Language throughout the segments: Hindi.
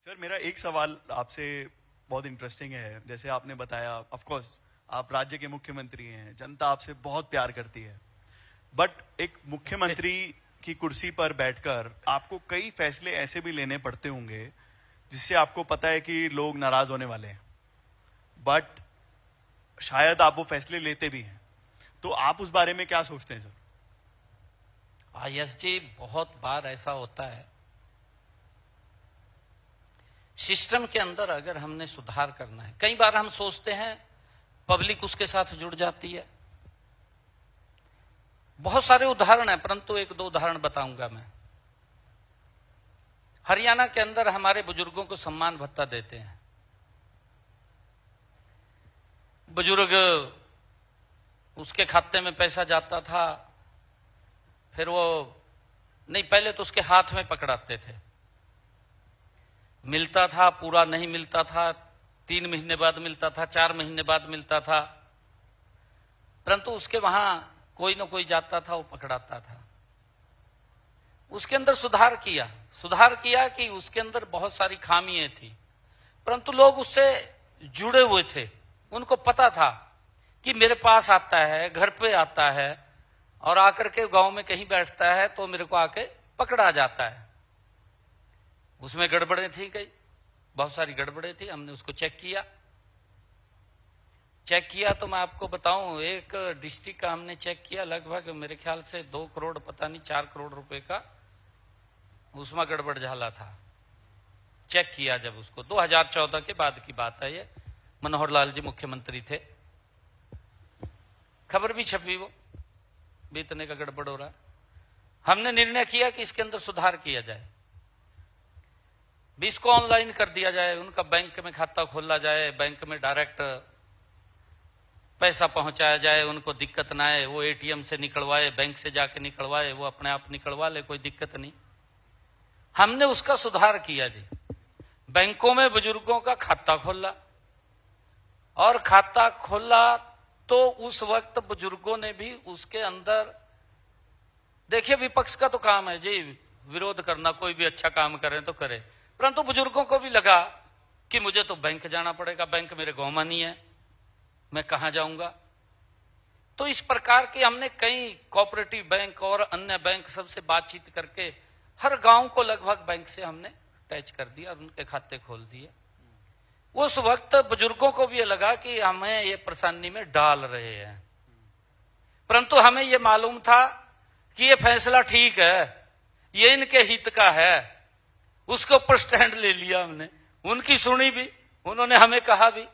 सर मेरा एक सवाल आपसे बहुत इंटरेस्टिंग है। जैसे आपने बताया, ऑफ कोर्स आप राज्य के मुख्यमंत्री हैं, जनता आपसे बहुत प्यार करती है, बट एक मुख्यमंत्री की कुर्सी पर बैठकर आपको कई फैसले ऐसे भी लेने पड़ते होंगे जिससे आपको पता है कि लोग नाराज होने वाले हैं, बट शायद आप वो फैसले लेते भी हैं। तो आप उस बारे में क्या सोचते हैं सर? यस जी, बहुत बार ऐसा होता है। सिस्टम के अंदर अगर हमने सुधार करना है, कई बार हम सोचते हैं पब्लिक उसके साथ जुड़ जाती है। बहुत सारे उदाहरण हैं, परंतु एक दो उदाहरण बताऊंगा मैं। हरियाणा के अंदर हमारे बुजुर्गों को सम्मान भत्ता देते हैं। बुजुर्ग उसके खाते में पैसा जाता था, फिर वो नहीं, पहले तो उसके हाथ में पकड़ाते थे, मिलता था, पूरा नहीं मिलता था, 3 महीने बाद मिलता था, 4 महीने बाद मिलता था, परंतु उसके वहां कोई ना कोई जाता था, वो पकड़ाता था। उसके अंदर सुधार किया कि उसके अंदर बहुत सारी खामियां थी, परंतु लोग उससे जुड़े हुए थे। उनको पता था कि मेरे पास आता है, घर पे आता है, और आकर के गांव में कहीं बैठता है तो मेरे को आके पकड़ा जाता है। उसमें गड़बड़ें थी, कई बहुत सारी गड़बड़ें थी। हमने उसको चेक किया तो मैं आपको बताऊं, एक डिस्ट्रिक्ट का हमने चेक किया, लगभग मेरे ख्याल से 2 करोड़, पता नहीं 4 करोड़ रुपए का उसमें गड़बड़ झाला था। चेक किया जब उसको, 2014 के बाद की बात है ये, मनोहर लाल जी मुख्यमंत्री थे, खबर भी छपी वो भी इतने का गड़बड़ हो रहा है। हमने निर्णय किया कि इसके अंदर सुधार किया जाए, भी इसको ऑनलाइन कर दिया जाए, उनका बैंक में खाता खोला जाए, बैंक में डायरेक्ट पैसा पहुंचाया जाए, उनको दिक्कत ना आए, वो एटीएम से निकलवाए, बैंक से जाके निकलवाए, वो अपने आप निकलवा ले, कोई दिक्कत नहीं। हमने उसका सुधार किया जी। बैंकों में बुजुर्गों का खाता खोला, और खाता खोला तो उस वक्त बुजुर्गों ने भी उसके अंदर, देखिए विपक्ष का तो काम है जी विरोध करना, कोई भी अच्छा काम करे तो करे, परंतु बुजुर्गों को भी लगा कि मुझे तो बैंक जाना पड़ेगा, बैंक मेरे गांव में नहीं है, मैं कहां जाऊंगा। तो इस प्रकार के हमने कई कोऑपरेटिव बैंक और अन्य बैंक सबसे बातचीत करके हर गांव को लगभग बैंक से हमने अटैच कर दिया और उनके खाते खोल दिए। उस वक्त बुजुर्गों को भी ये लगा कि हमें ये परेशानी में डाल रहे हैं, परंतु हमें ये मालूम था कि ये फैसला ठीक है, ये इनके हित का है। उसके ऊपर स्टैंड ले लिया हमने, उनकी सुनी भी, उन्होंने हमें कहा भी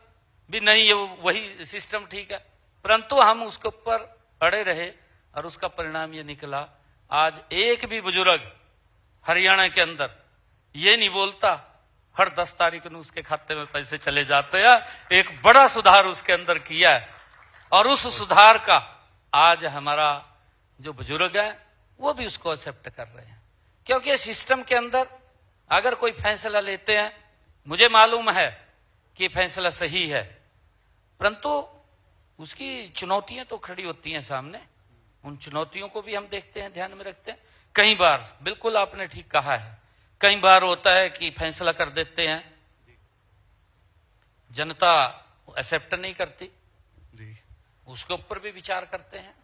नहीं ये वही सिस्टम ठीक है, परंतु हम उसके ऊपर अड़े रहे और उसका परिणाम ये निकला। आज एक भी बुजुर्ग हरियाणा के अंदर ये नहीं बोलता हर 10 तारीख को उसके खाते में पैसे चले जाते हैं। एक बड़ा सुधार उसके अंदर किया है, और उस सुधार का आज हमारा जो बुजुर्ग है वो भी उसको एक्सेप्ट कर रहे हैं, क्योंकि सिस्टम के अंदर अगर कोई फैसला लेते हैं, मुझे मालूम है कि फैसला सही है, परंतु उसकी चुनौतियां तो खड़ी होती हैं सामने। उन चुनौतियों को भी हम देखते हैं, ध्यान में रखते हैं। कई बार, बिल्कुल आपने ठीक कहा है, कई बार होता है कि फैसला कर देते हैं, जनता एक्सेप्ट नहीं करती, उसके ऊपर भी विचार करते हैं।